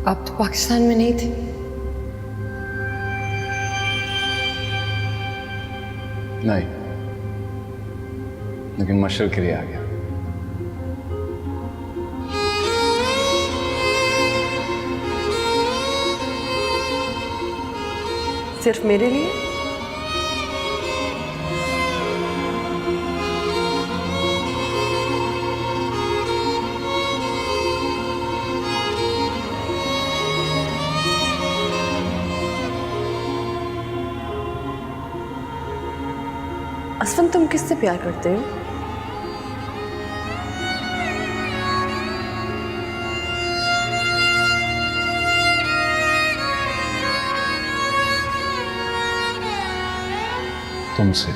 आप तो पाकिस्तान में नहीं थे। नहीं, लेकिन मशर के लिए आ गया। सिर्फ मेरे लिए? असफन, तुम किससे प्यार करते हो? तुमसे।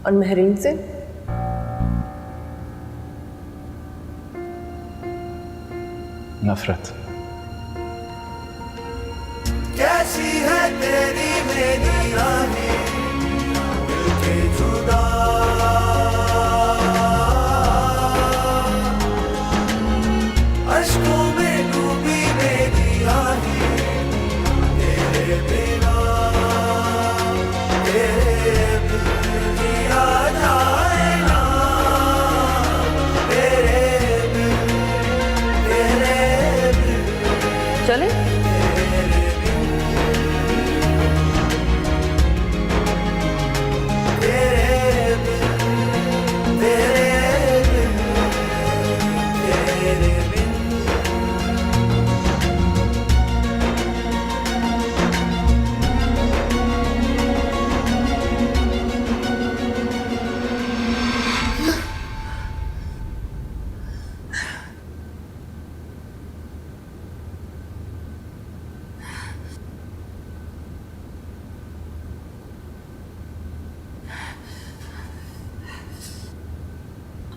और महरीन से? नफरत। कैसी है तेरी मेरी राहें मिलके जुदा, अश्कों में डूबी मेरी आहें तेरे बिना, तेरे बिन जिया जाए ना, तेरे बिन, तेरे बिन। चले?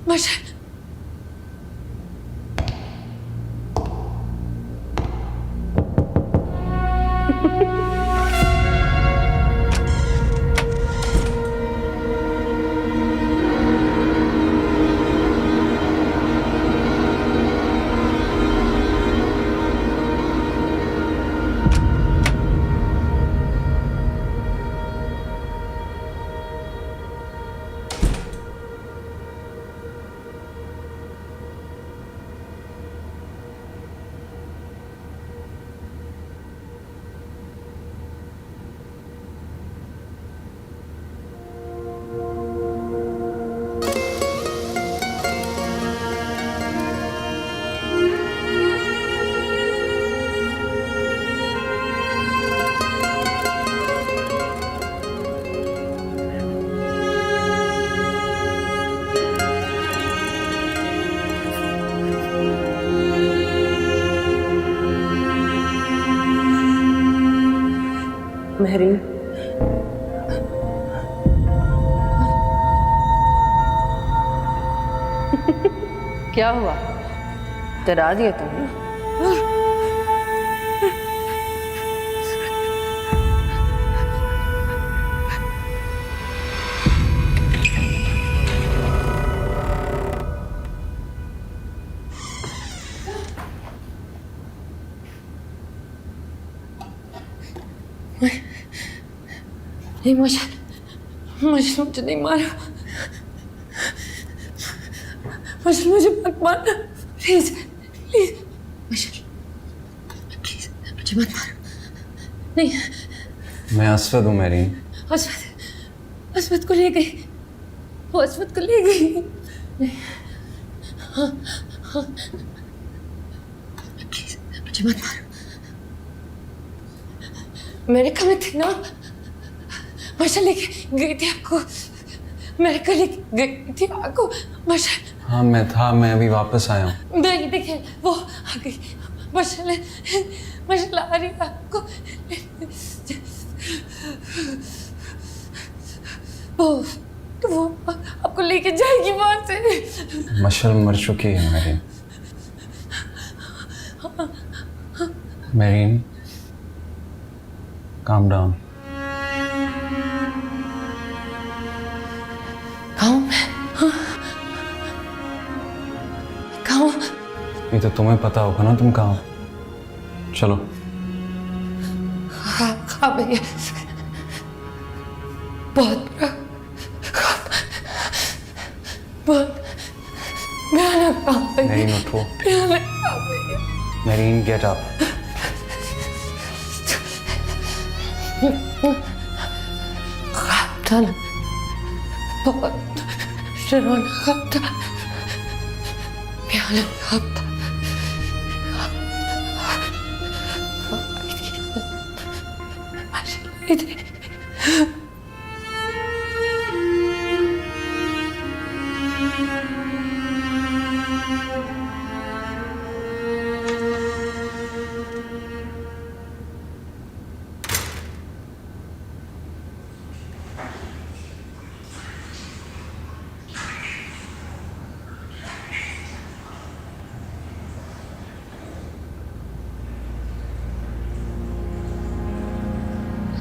मशर, महरीन, क्या हुआ? डरा दिया तुमने? नहीं मशर, मशर मुझे नहीं मारा। मशर मुझे मत मारना, प्लीज प्लीज। मशर प्लीज मुझे मत मारो। नहीं, मैं असफद हूँ मैरीन। असफद, असफद को ले गई, वो असफद को ले गई। नहीं, हाँ हाँ, प्लीज मुझे मत मारो। अमेरिका में थी ना, मशर लेके गई थी आपको, अमेरिका लेके गई थी आपको मशर। हाँ मैं था, मैं अभी वापस आया हूँ। नहीं देखे, वो आ गई मशर, मशर ला रही है आपको। वो आपको लेके जाएगी वहां से। मशर मर चुकी है मैरीन। Marine, calm down. ये तो तुम्हें पता होगा ना तुम कहाँ हो। चलो। हाँ हाँ भैया, बहुत बुरा, बहुत भयानक काम भैया, मेरीन उठो। भयानक काम भैया। Marine get up. ख्वाब था ना, बहुत डरावना ख्वाब था, भयानक ख्वाब था।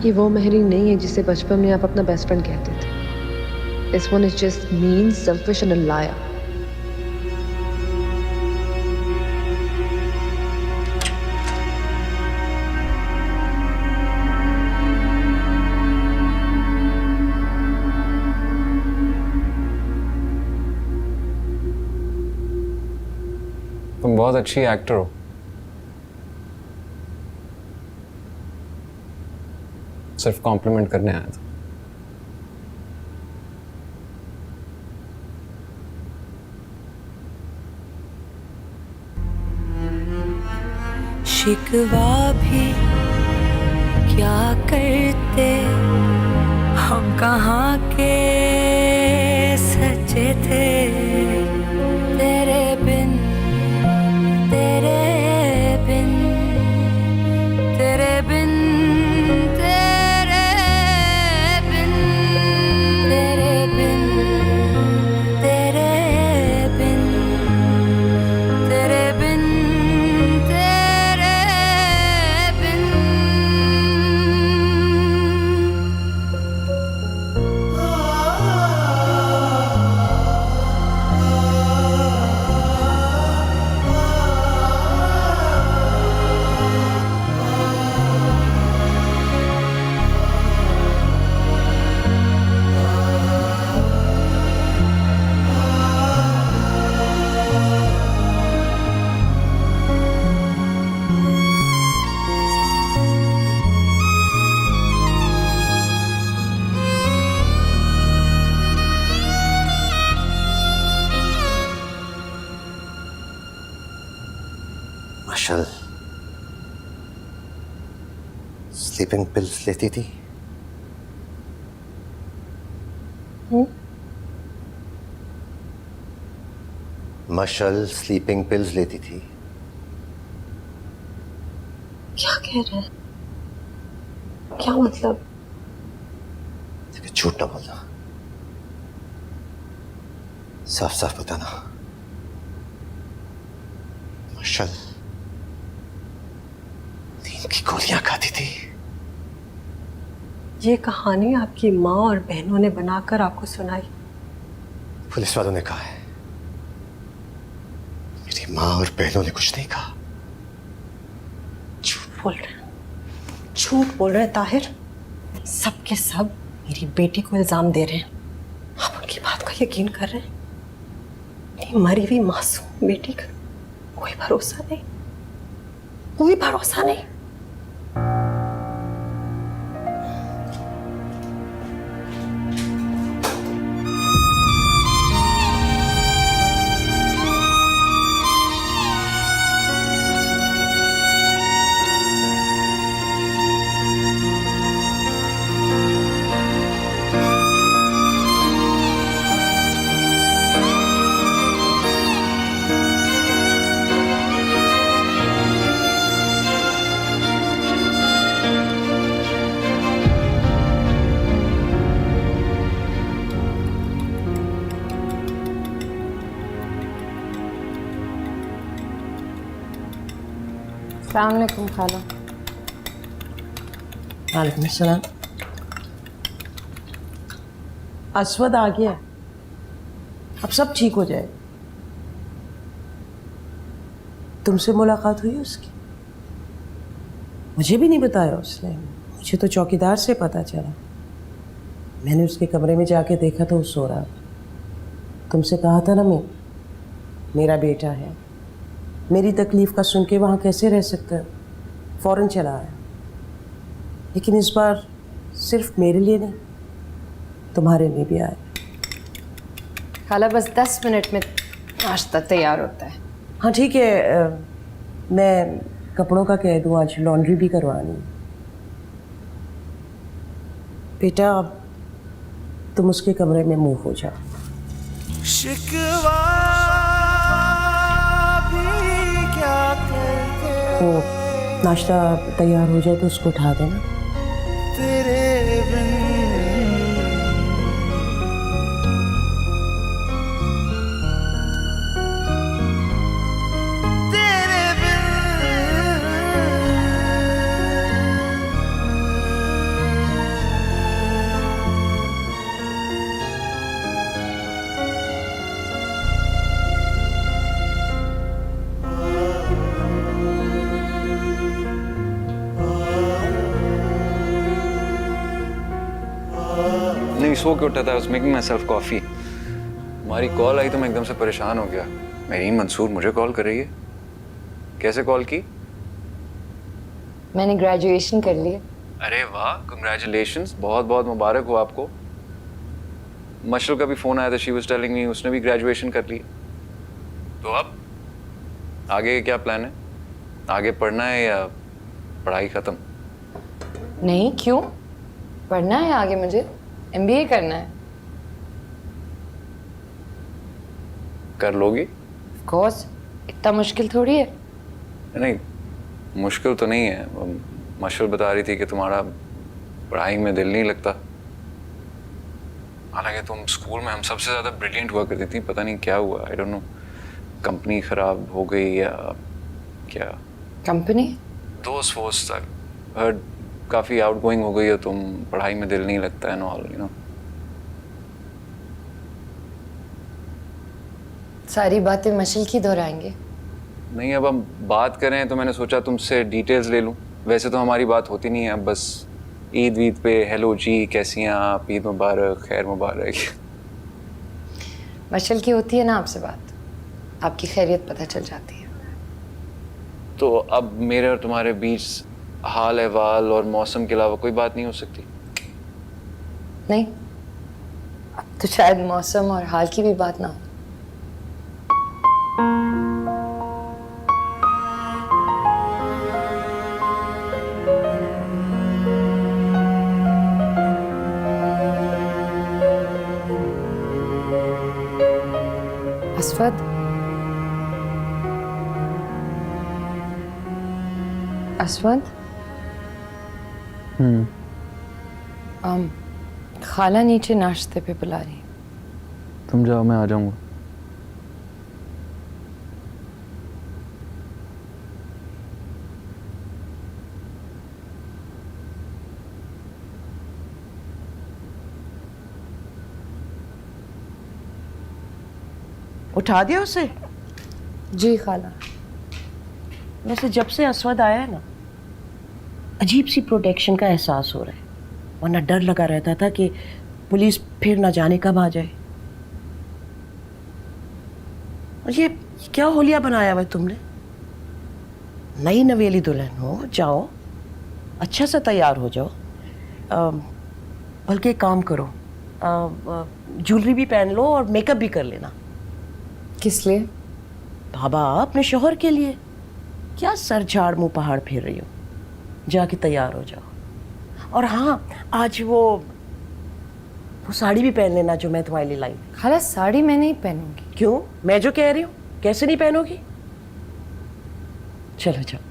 ये वो महरीन नहीं है जिसे बचपन में आप अपना बेस्ट फ्रेंड कहते थे। This one is just mean, selfish and a liar. तुम बहुत अच्छी एक्टर हो। सिर्फ कॉम्प्लीमेंट करने आया था। शिकवा भी क्या करते, हम कहाँ के सच्चे थे। तेरे बिन, तेरे बिन, तेरे बिन, तेरे बिन, तेरे बिन, तेरे बिन, तेरे बिन, तेरे बिन। मार्शल स्लीपिंग पिल्स लेती थी? मार्शल स्लीपिंग पिल्स लेती थी? क्या कह रहे हैं? क्या मतलब? देखिए, झूठ ना बोलना, साफ साफ बताना। मार्शल नींद की गोलियां खाती थी? ये कहानी आपकी माँ और बहनों ने बनाकर आपको सुनाई। पुलिस वालों ने कहा है। मेरी माँ और बहनों ने कुछ नहीं कहा। झूठ बोल रहे हैं, झूठ बोल रहे हैं ताहिर। सब के सब मेरी बेटी को इल्जाम दे रहे हैं। आप उनकी बात का यकीन कर रहे हैं? मेरी मरी हुई मासूम बेटी का कोई भरोसा नहीं, कोई भरोसा नहीं। अस्सलाम वालेकुम खाला। वालेकुम सलाम। अस्वद आ गया, अब सब ठीक हो जाए। तुमसे मुलाकात हुई उसकी? मुझे भी नहीं बताया उसने, मुझे तो चौकीदार से पता चला। मैंने उसके कमरे में जाके देखा तो वो सो रहा था। तुमसे कहा था ना मैं, मेरा बेटा है, मेरी तकलीफ का सुन के वहाँ कैसे रह सकता है, फ़ौरन चला आया। लेकिन इस बार सिर्फ मेरे लिए नहीं, तुम्हारे लिए भी आया। खाला बस 10 मिनट में नाश्ता तैयार होता है। हाँ ठीक है, मैं कपड़ों का कह दूँ, आज लॉन्ड्री भी करवानी है। बेटा अब तुम उसके कमरे में मूव हो जाओ। शिकवा भी क्या करते तो नाश्ता तैयार हो जाए तो उसको उठा देना। तेरे बिन तेरे नहीं, सो के उठा था, I was making my self coffee. हमारी कॉल आई तो मैं एकदम से परेशान हो गया। मेरीन मंसूर मुझे कॉल कर रही है। कैसे कॉल की? मैंने ग्रेजुएशन कर ली। अरे वाह, कंग्रेचुलेशंस, बहुत बहुत मुबारक हो आपको। मशल का भी फ़ोन आया था, शी वाज टेलिंग मी उसने भी ग्रेजुएशन कर ली। तो अब आगे क्या प्लान है? आगे पढ़ना है या पढ़ाई ख़त्म? नहीं, क्यों? पढ़ना है आगे, मुझे MBA करना है। कर लोगी? ऑफ कोर्स, इतना मुश्किल थोड़ी है। नहीं, मुश्किल तो नहीं है। मशल बता रही थी कि तुम्हारा पढ़ाई में दिल नहीं लगता। हालांकि तुम स्कूल में हम सबसे ज़्यादा ब्रिलियंट हुआ करती थी, पता नहीं क्या हुआ, आई डोंट नो, कंपनी ख़राब हो गई या क्या? कंपनी? दोस्त वोस्त हर्ड काफ़ी आउटगोइंग हो गई हो तुम, पढ़ाई में दिल नहीं लगता है, ऑल यू नो। सारी बातें मशल की दोहराएंगे? नहीं, अब हम बात करें तो मैंने सोचा तुमसे डिटेल्स ले लूं। वैसे तो हमारी बात होती नहीं है, अब बस ईद वीद पे हेलो जी कैसी हैं आप, ईद मुबारक, खैर मुबारक। मशल की होती है ना आपसे बात, आपकी खैरियत पता चल जाती है। तो अब मेरे और तुम्हारे बीच हाल अहवाल और मौसम के अलावा कोई बात नहीं हो सकती? नहीं, अब तो शायद मौसम और हाल की भी बात ना हो। अस्वद, अस्वद, खाला नीचे नाश्ते पे बुला रही। तुम जाओ, मैं आ जाऊंगा। उठा दिया उसे? जी खाला। वैसे जब से अस्वद आया है ना, अजीब सी प्रोटेक्शन का एहसास हो रहा है, वरना डर लगा रहता था कि पुलिस फिर ना जाने कब आ जाए। और ये क्या होलिया बनाया हुआ है तुमने? नई नवेली दुल्हन हो, जाओ अच्छा सा तैयार हो जाओ। बल्कि एक काम करो, ज्वेलरी भी पहन लो और मेकअप भी कर लेना। किस लिए? बाबा, अपने शोहर के लिए। क्या सर झाड़ मुंह पहाड़ फिर रही हो? जाके तैयार हो जाओ। और हाँ, आज वो साड़ी भी पहन लेना जो मैं तुम्हारे लिए लाई। खाला साड़ी मैं नहीं पहनूंगी। क्यों? मैं जो कह रही हूँ, कैसे नहीं पहनोगी? चलो जाओ।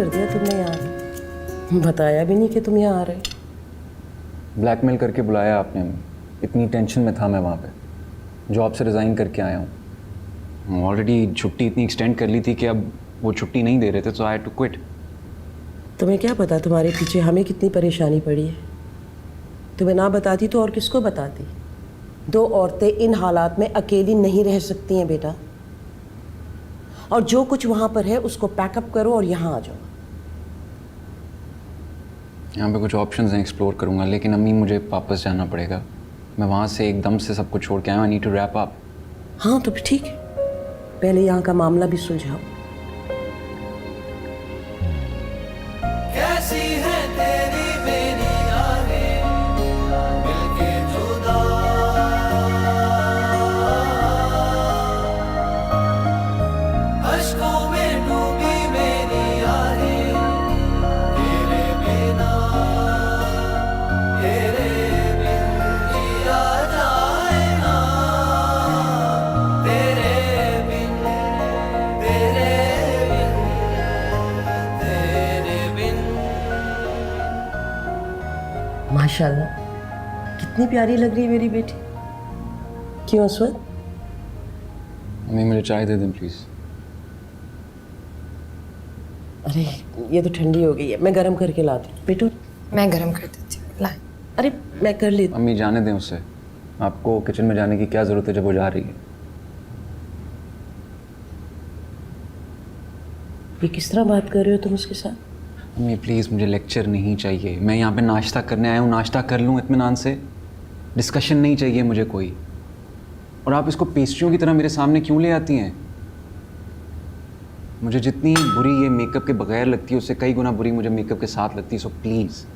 कर दिया तुमने यार? बताया भी नहीं कि तुम यहाँ आ रहे। ब्लैकमेल करके बुलाया आपने। इतनी टेंशन में था मैं वहाँ पे। जॉब से रिज़ाइन करके आया हूँ। ऑलरेडी छुट्टी इतनी एक्सटेंड कर ली थी कि अब वो छुट्टी नहीं दे रहे थे, तो आई हैड टू क्विट। तुम्हें क्या पता तुम्हारे पीछे हमें कितनी परेशानी पड़ी है? तुम्हें ना बताती तो और किसको बताती? 2 औरतें इन हालात में अकेली नहीं रह सकती हैं बेटा। और जो कुछ वहाँ पर है उसको पैकअप करो और यहाँ आ जाओ। यहाँ पे कुछ ऑप्शंस हैं, एक्सप्लोर करूँगा, लेकिन अम्मी मुझे वापस जाना पड़ेगा। मैं वहाँ से एकदम से सब कुछ छोड़ के आया हूँ। I need to wrap up. हाँ तो फिर ठीक है, पहले यहाँ का मामला भी सुलझाओ। कैसी है तेरी मेरी यादें मिलके जुदा, अश्कों में डूबी मेरी यादें तेरे बिना, तेरे बिन जिया जाए ना, तेरे बिन, तेरे बिन। माशाल्लाह, कितनी प्यारी लग रही है मेरी बेटी। क्यों अस्वद? अम्मी मुझे चाय दे दें प्लीज़। अरे ये तो ठंडी हो गई है, मैं गर्म करके लाती हूँ। बेटू मैं गरम कर देती हूँ, ला। अरे मैं कर लेती। अम्मी जाने दें उसे। आपको किचन में जाने की क्या ज़रूरत है जब वो जा रही है? ये किस तरह बात कर रहे हो तुम उसके साथ? अम्मी प्लीज़, मुझे लेक्चर नहीं चाहिए। मैं यहाँ पे नाश्ता करने आया हूँ, नाश्ता कर लूँ इत्मीनान से। डिस्कशन नहीं चाहिए मुझे कोई। और आप इसको पेस्ट्रियों की तरह मेरे सामने क्यों ले आती हैं? मुझे जितनी बुरी ये मेकअप के बगैर लगती है उससे कई गुना बुरी मुझे मेकअप के साथ लगती है। So please.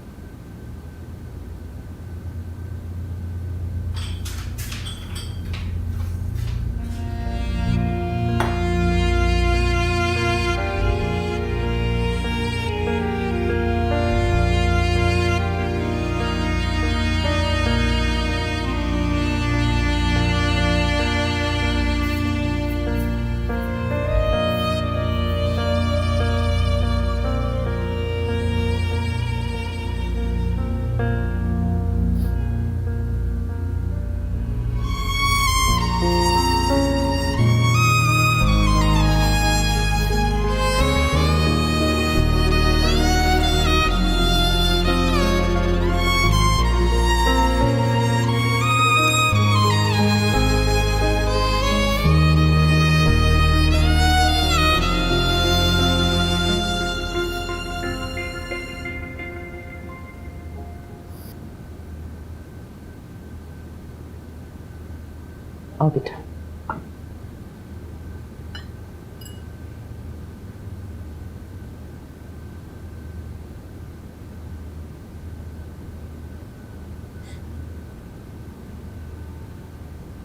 आओ बेटा।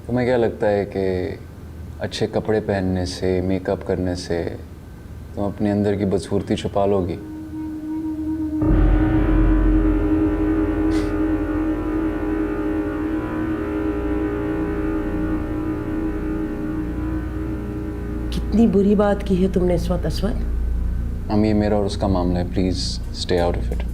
तुम्हें क्या लगता है कि अच्छे कपड़े पहनने से, मेकअप करने से तुम अपने अंदर की बदसूरती छुपा लोगी? कितनी बुरी बात की है तुमने इस वक्त अस्वद। अम्मी ये मेरा और उसका मामला है, please stay out of it.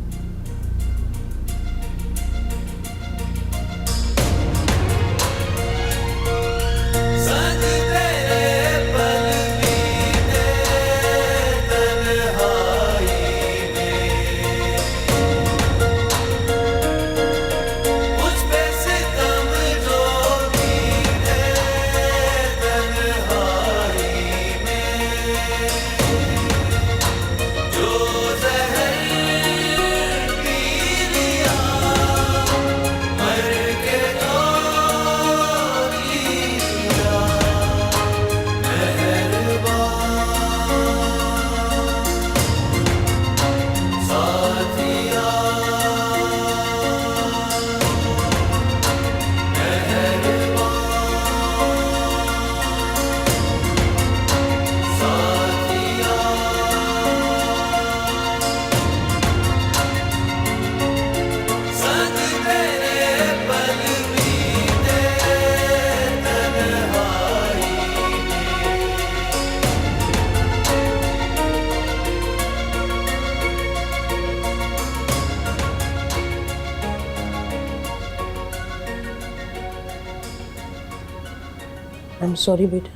I am sorry बेटा,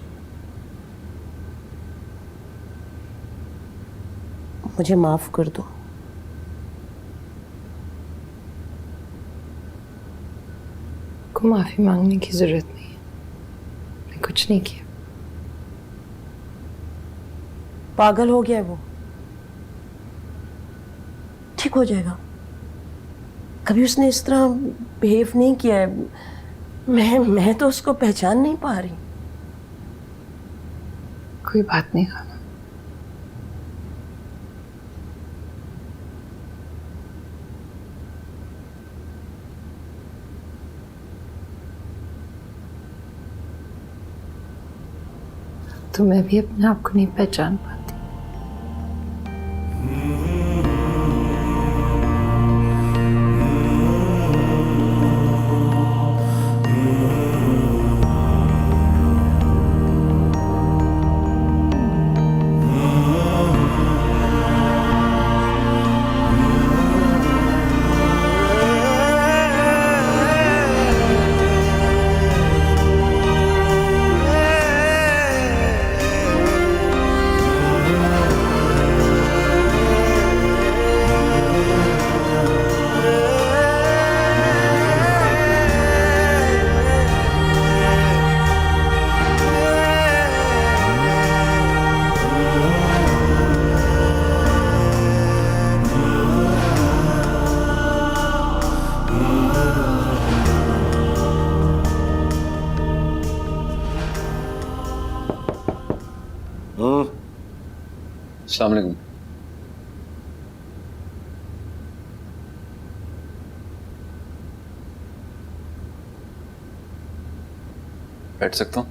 मुझे माफ कर दो। को माफी मांगने की जरूरत नहीं है, मैं कुछ नहीं किया। पागल हो गया है वो, ठीक हो जाएगा। कभी उसने इस तरह बिहेव नहीं किया है। मैं तो उसको पहचान नहीं पा रही। कोई बात नहीं खाना। तो मैं भी अपने आप को नहीं पहचान पाती। अस्सलाम वालेकुम। बैठ सकता हूँ?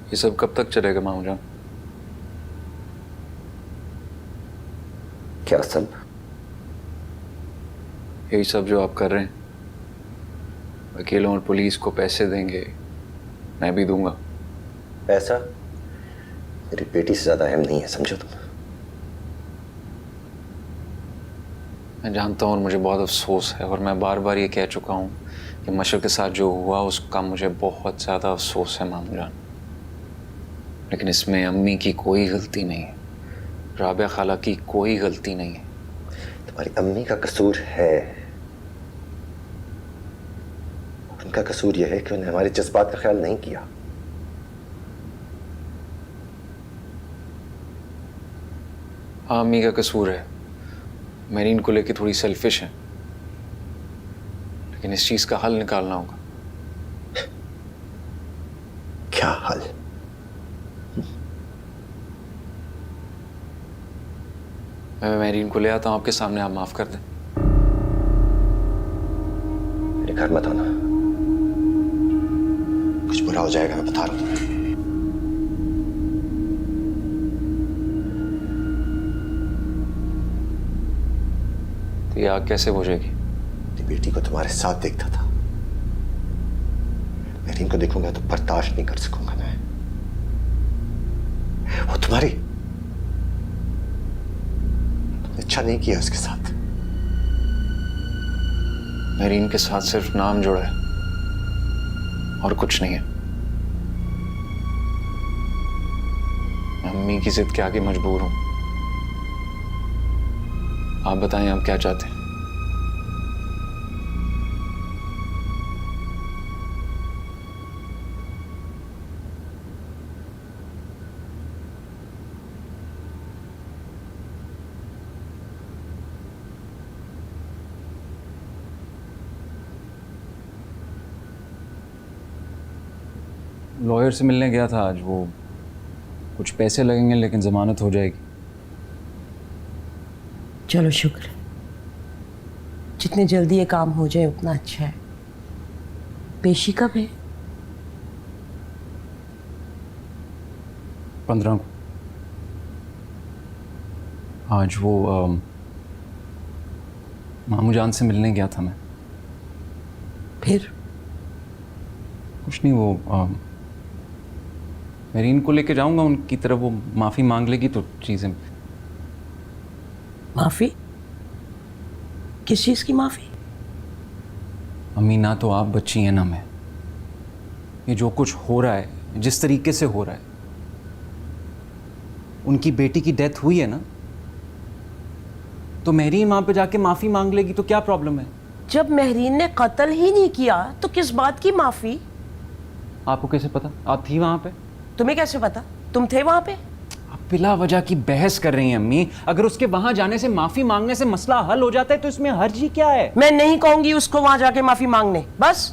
ये सब कब तक चलेगा मामू जान? क्या सब? यही सब जो आप कर रहे हैं। वकीलों और पुलिस को पैसे देंगे, मैं भी दूंगा। पैसा मेरी बेटी से ज्यादा अहम नहीं है, समझो तुम। मैं जानता हूँ और मुझे बहुत अफसोस है, और मैं बार बार ये कह चुका हूँ कि मशर के साथ जो हुआ उसका मुझे बहुत ज़्यादा अफसोस है मामू जान। लेकिन इसमें अम्मी की कोई गलती नहीं है, राबिया खाला की कोई गलती नहीं है। तुम्हारी अम्मी का कसूर है। उनका कसूर यह है कि उन्हें हमारे जज्बात का ख्याल नहीं किया। हाँ, अम्मी का कसूर है। मेरीन को लेके थोड़ी सेल्फिश है, लेकिन इस चीज का हल निकालना होगा। क्या हल? मैं मेरीन को ले आता हूँ आपके सामने, आप माफ कर दें। मेरे घर मत आना, कुछ बुरा हो जाएगा, मैं बता रहा हूँ तुम्हें। तो ये आग कैसे बुझेगी? तेरी बेटी को तुम्हारे साथ देखता था, मेरीन को देखूंगा तो बर्दाश्त नहीं कर सकूंगा मैं। वो तुम्हारी अच्छा नहीं किया उसके साथ। मेरीन के साथ सिर्फ नाम जुड़ा है और कुछ नहीं है। मैं अम्मी की जिद के आगे मजबूर हूं। आप बताएं आप क्या चाहते हैं? लॉयर से मिलने गया था आज। वो कुछ पैसे लगेंगे लेकिन जमानत हो जाएगी। चलो शुक्र है, जितनी जल्दी ये काम हो जाए उतना अच्छा है। पेशी कब है? 15 को। आज वो मामू जान से मिलने गया था मैं। फिर कुछ नहीं, वो मेरीन को लेके जाऊंगा उनकी तरफ, वो माफ़ी मांग लेगी तो चीज़ें। माफी? किस चीज की माफी? अम्मी, ना तो आप बच्ची हैं ना मैं। ये जो कुछ हो रहा है, जिस तरीके से हो रहा है, उनकी बेटी की डेथ हुई है ना, तो मेरीन वहां पे जाके माफी मांग लेगी तो क्या प्रॉब्लम है? जब महरीन ने कत्ल ही नहीं किया तो किस बात की माफी? आपको कैसे पता? आप थी वहां पे? तुम्हें कैसे पता? तुम थे वहां पे? आप बिला वजह की बहस कर रही हैं अम्मी। अगर उसके वहां जाने से, माफी मांगने से मसला हल हो जाता है तो इसमें हर्ज ही क्या है? मैं नहीं कहूंगी उसको वहां जाके माफी मांगने, बस।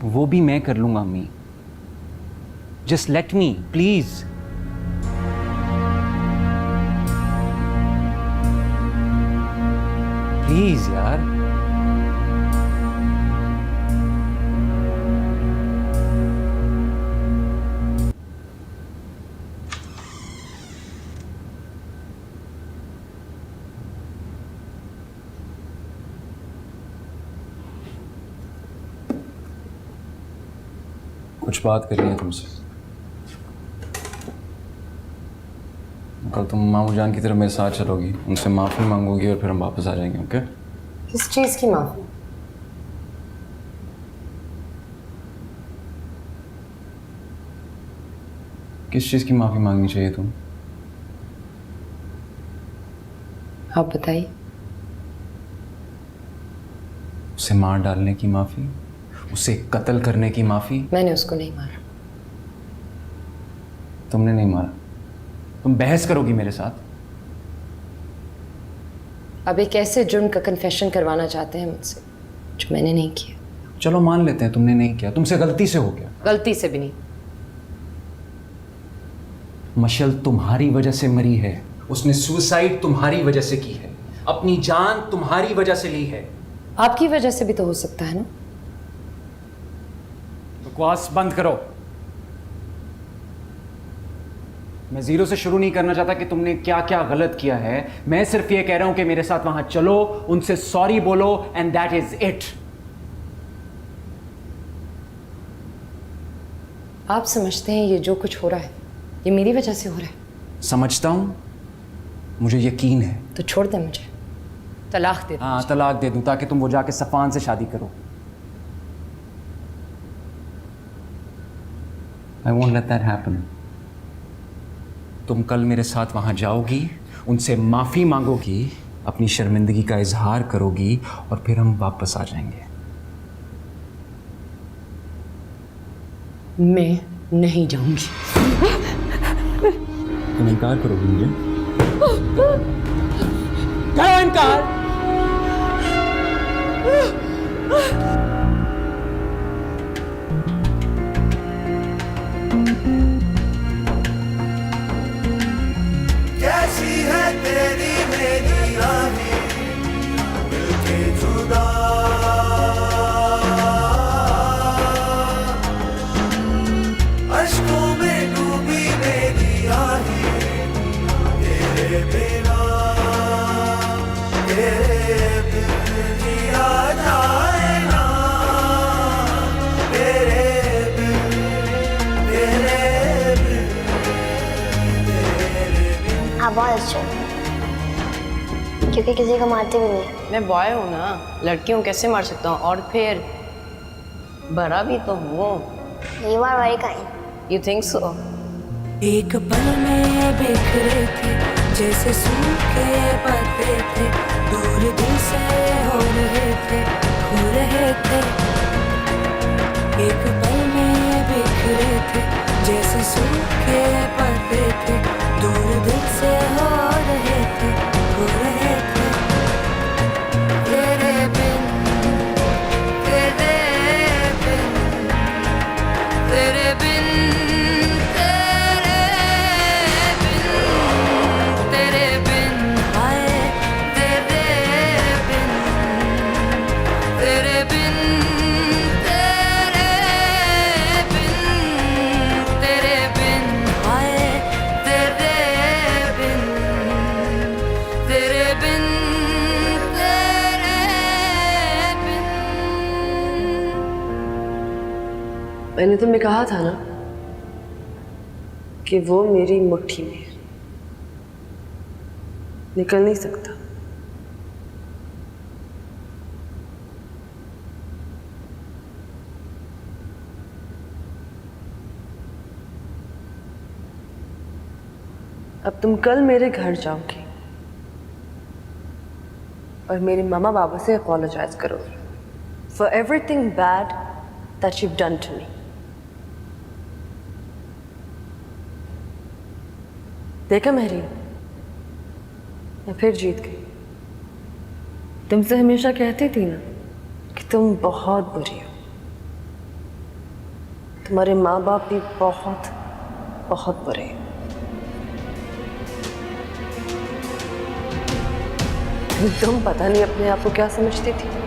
वो भी मैं कर लूंगा अम्मी। Just let me please. Please यार। कुछ बात करनी है तुमसे। कल तुम मामू जान की तरफ मेरे साथ चलोगी, उनसे माफी मांगोगी और फिर हम वापस आ जाएंगे, ओके? किस चीज की माफी? किस चीज की माफी मांगनी चाहिए तुम? आप बताइए। उसे मार डालने की माफी, उसे कत्ल करने की माफी। मैंने उसको नहीं मारा। तुमने नहीं मारा? तुम बहस करोगी मेरे साथ? अब एक ऐसे जुर्म का कन्फेशन करवाना चाहते हैं मुझसे जो मैंने नहीं किया। चलो मान लेते हैं तुमने नहीं किया, तुमसे गलती से हो गया। गलती से भी नहीं। मशल तुम्हारी वजह से मरी है, उसने सुसाइड तुम्हारी वजह से की है, अपनी जान तुम्हारी वजह से ली है। आपकी वजह से भी तो हो सकता है ना। बकवास बंद करो। मैं जीरो से शुरू नहीं करना चाहता कि तुमने क्या क्या गलत किया है। मैं सिर्फ ये कह रहा हूं कि मेरे साथ वहां चलो, उनसे सॉरी बोलो, एंड दैट इज इट। आप समझते हैं ये जो कुछ हो रहा है ये मेरी वजह से हो रहा है? समझता हूं, मुझे यकीन है। तो छोड़ दे मुझे, तलाक दे दो। हाँ, तलाक दे दूं ताकि तुम वो जाके सफान से शादी करो। I won't let that happen. तुम कल मेरे साथ वहां जाओगी, उनसे माफी मांगोगी, अपनी शर्मिंदगी का इजहार करोगी और फिर हम वापस आ जाएंगे। मैं नहीं जाऊंगी। तुम इनकार करोगी मुझे? करो इनकार। कैसी है तेरी मेरी राहें मिलके जुदा, अश्कों में डूबी मेरी आहें तेरे बिना, तेरे बिन जिया जाए ना, तेरे बिन, तेरे बिन, तेरे बिन। आप बहुत अच्छे हो क्योंकि किसी को मारते भी नहीं है। मैं बॉय हूँ ना, लड़की हूँ, कैसे मार सकता हूँ? और फिर बड़ा भी तो हूँ। You are very kind. You think so? एक पल में बिखरे थे जैसे सूखे पत्ते थे, दूर दिल से हो रहे थे, खो रहे थे। एक पल में बिखरे थे जैसे सूखे पत्ते थे, दूर दिल से हो रहे थे, खो रहे थे। तेरे बिन, तेरे बिन, तेरे बिन, तेरे बिन आए, तेरे बिन, तेरे बिन, तेरे बिन, तेरे बिन मैंने तुम्हें कहा था ना कि वो मेरी मुट्ठी में है, निकल नहीं सकता। अब तुम कल मेरे घर जाओगे और मेरे मामा बाबा से अपॉलोजाइज करोगे for everything bad that you done to me. देखा मेहरीन, मैं फिर जीत गई। तुमसे हमेशा कहती थी ना कि तुम बहुत बुरी हो। तुम्हारे माँ बाप भी बहुत बहुत बुरे हैं। तुम पता नहीं अपने आप को क्या समझती थी।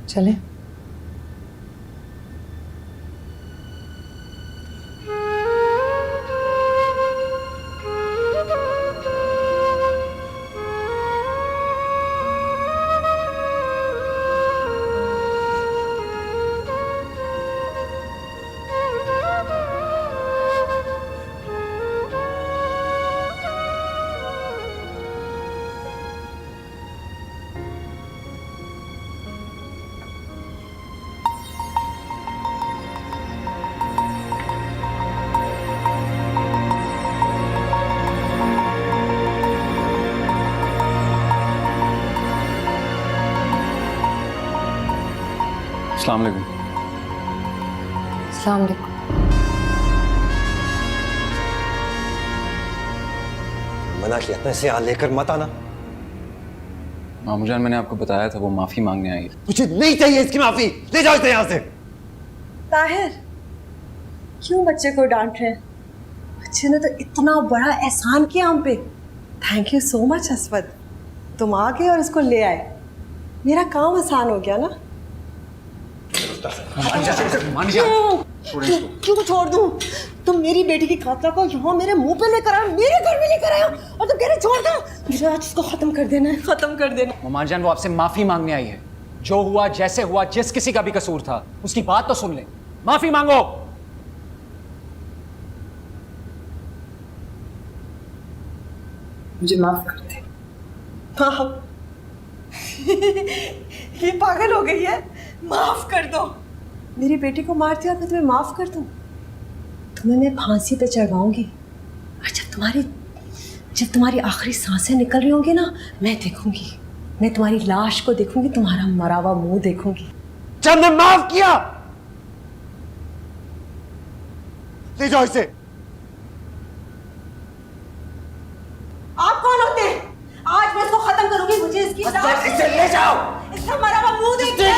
चले? अस्सलाम वालेकुम। अस्सलाम वालेकुम। मना किया था इसे यहाँ लेकर मत आना। मामू जान, मैंने आपको बताया था वो माफी मांगने आई है। मुझे नहीं चाहिए इसकी माफी, ले जाओ इसे यहाँ से। ताहिर, क्यों बच्चे को डांट रहे हैं? बच्चे ने तो इतना बड़ा एहसान किया हम पे। थैंक यू सो मच असवद, तुम आ गए और इसको ले आए। मेरा काम आसान हो गया ना। क्यों छोड़ दूं? तुम मेरी बेटी की कातला को यहाँ मेरे मुंह पे लेकर आए, मेरे घर में लेकर आए और तुम कह रहे छोड़ दो। मुझे आज इसको खत्म कर देना है, खत्म कर देना। ममान जान, वो आपसे माफी मांगने आई है। जो हुआ, जैसे हुआ, जिस किसी का भी कसूर था, उसकी बात तो सुन ले। माफी मांगो। मुझे माफ कर दे। हाँ। ये पागल हो गई है। माफ कर दो। मेरी बेटी को मार दिया, मैं तुम्हें माफ कर दूं? तुम्हें मैं फांसी पे चढ़वाऊंगी और जब तुम्हारी आखिरी सांसें निकल रही होंगी ना, मैं देखूंगी, मैं तुम्हारी लाश को देखूंगी, तुम्हारा मरा हुआ मुंह देखूंगी। जब ने माफ किया, ले जाओ इसे। आप कौन होते हैं? आज मैं इसको खत्म करूंगी। मुझे इसकी इसे ले जाओ। इसका मरा हुआ मुंह देखिए।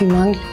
माफी मांग ली।